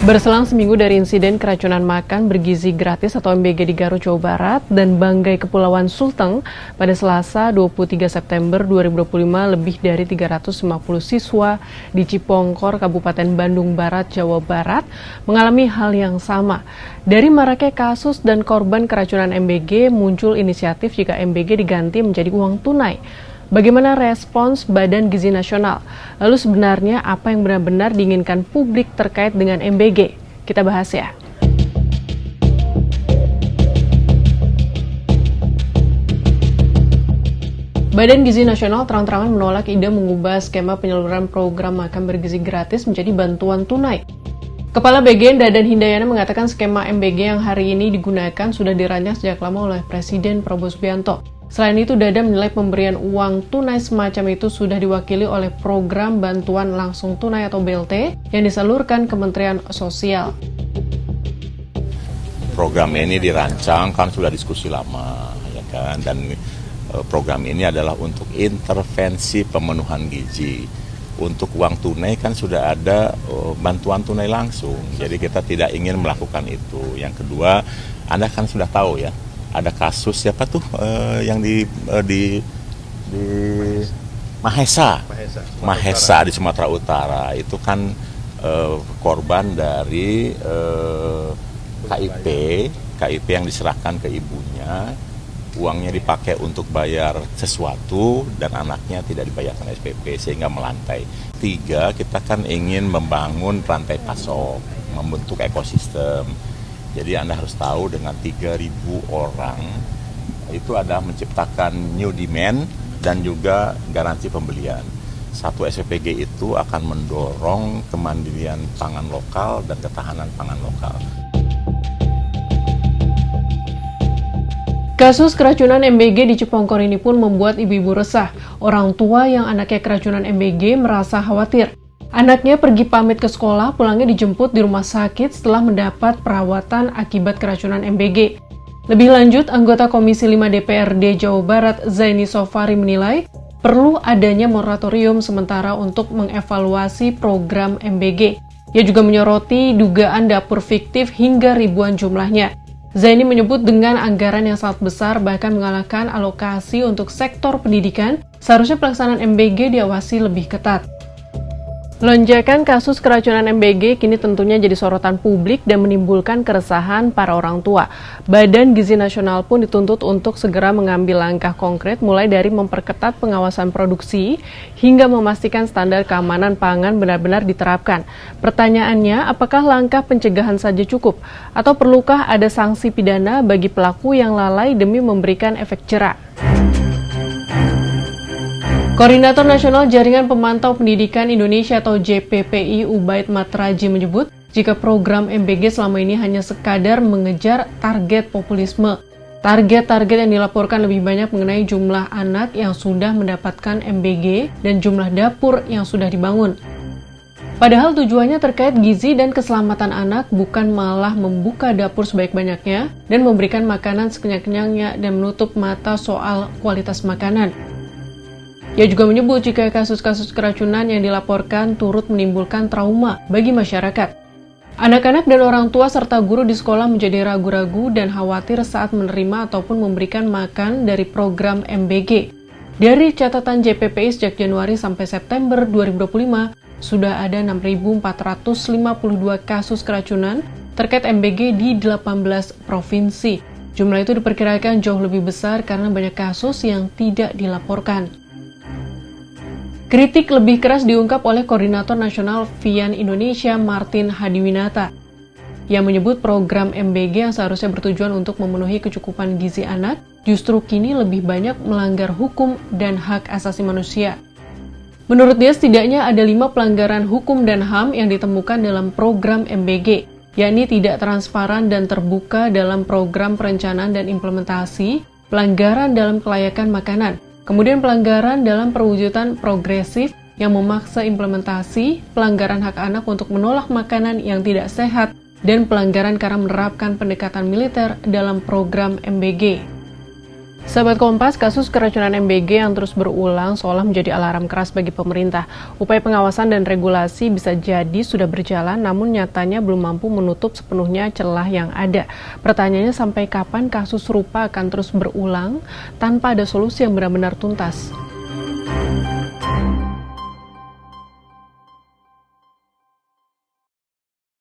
Berselang seminggu dari insiden keracunan makan bergizi gratis atau MBG di Garut, Jawa Barat dan Banggai Kepulauan Sulteng, pada Selasa 23 September 2025 lebih dari 350 siswa di Cipongkor, Kabupaten Bandung Barat, Jawa Barat mengalami hal yang sama. Dari maraknya kasus dan korban keracunan MBG, muncul inisiatif jika MBG diganti menjadi uang tunai. Bagaimana respons Badan Gizi Nasional? Lalu sebenarnya apa yang benar-benar diinginkan publik terkait dengan MBG? Kita bahas ya. Badan Gizi Nasional terang-terangan menolak ide mengubah skema penyaluran program makan bergizi gratis menjadi bantuan tunai. Kepala BGN Dadan Hindayana mengatakan skema MBG yang hari ini digunakan sudah dirancang sejak lama oleh Presiden Prabowo Subianto. Selain itu, Dadan menilai pemberian uang tunai semacam itu sudah diwakili oleh program bantuan langsung tunai atau BLT yang disalurkan Kementerian Sosial. Program ini dirancang kan sudah diskusi lama, ya kan, dan program ini adalah untuk intervensi pemenuhan gizi. Untuk uang tunai kan sudah ada bantuan tunai langsung, jadi kita tidak ingin melakukan itu. Yang kedua, Anda kan sudah tahu ya, ada kasus siapa tuh yang di Mahesa di Sumatera Utara, itu kan korban dari KIP yang diserahkan ke ibunya, uangnya dipakai untuk bayar sesuatu dan anaknya tidak dibayarkan SPP sehingga melantai. 3, kita kan ingin membangun rantai pasok, membentuk ekosistem. Jadi Anda harus tahu dengan 3.000 orang itu ada menciptakan new demand dan juga garansi pembelian. Satu SPPG itu akan mendorong kemandirian pangan lokal dan ketahanan pangan lokal. Kasus keracunan MBG di Cipongkor ini pun membuat ibu-ibu resah. Orang tua yang anaknya keracunan MBG merasa khawatir. Anaknya pergi pamit ke sekolah, pulangnya dijemput di rumah sakit setelah mendapat perawatan akibat keracunan MBG. Lebih lanjut, anggota Komisi 5 DPRD Jawa Barat Zaini Sofari menilai perlu adanya moratorium sementara untuk mengevaluasi program MBG. Ia juga menyoroti dugaan dapur fiktif hingga ribuan jumlahnya. Zaini menyebut dengan anggaran yang sangat besar bahkan mengalahkan alokasi untuk sektor pendidikan, seharusnya pelaksanaan MBG diawasi lebih ketat. Lonjakan kasus keracunan MBG kini tentunya jadi sorotan publik dan menimbulkan keresahan para orang tua. Badan Gizi Nasional pun dituntut untuk segera mengambil langkah konkret mulai dari memperketat pengawasan produksi hingga memastikan standar keamanan pangan benar-benar diterapkan. Pertanyaannya, apakah langkah pencegahan saja cukup? Atau perlukah ada sanksi pidana bagi pelaku yang lalai demi memberikan efek jera? Koordinator Nasional Jaringan Pemantau Pendidikan Indonesia atau JPPI Ubaid Matraji menyebut jika program MBG selama ini hanya sekadar mengejar target populisme. Target-target yang dilaporkan lebih banyak mengenai jumlah anak yang sudah mendapatkan MBG dan jumlah dapur yang sudah dibangun. Padahal tujuannya terkait gizi dan keselamatan anak, bukan malah membuka dapur sebaik-banyaknya dan memberikan makanan sekenyang-kenyangnya dan menutup mata soal kualitas makanan. Ia juga menyebut jika kasus-kasus keracunan yang dilaporkan turut menimbulkan trauma bagi masyarakat. Anak-anak dan orang tua serta guru di sekolah menjadi ragu-ragu dan khawatir saat menerima ataupun memberikan makan dari program MBG. Dari catatan JPPI sejak Januari sampai September 2025, sudah ada 6.452 kasus keracunan terkait MBG di 18 provinsi. Jumlah itu diperkirakan jauh lebih besar karena banyak kasus yang tidak dilaporkan. Kritik lebih keras diungkap oleh Koordinator Nasional VIAN Indonesia Martin Hadiwinata yang menyebut program MBG yang seharusnya bertujuan untuk memenuhi kecukupan gizi anak justru kini lebih banyak melanggar hukum dan hak asasi manusia. Menurut dia, setidaknya ada 5 pelanggaran hukum dan HAM yang ditemukan dalam program MBG, yakni tidak transparan dan terbuka dalam program perencanaan dan implementasi, pelanggaran dalam kelayakan makanan, kemudian pelanggaran dalam perwujudan progresif yang memaksa implementasi, pelanggaran hak anak untuk menolak makanan yang tidak sehat, dan pelanggaran karena menerapkan pendekatan militer dalam program MBG. Sahabat Kompas, kasus keracunan MBG yang terus berulang seolah menjadi alarm keras bagi pemerintah. Upaya pengawasan dan regulasi bisa jadi sudah berjalan, namun nyatanya belum mampu menutup sepenuhnya celah yang ada. Pertanyaannya, sampai kapan kasus serupa akan terus berulang tanpa ada solusi yang benar-benar tuntas?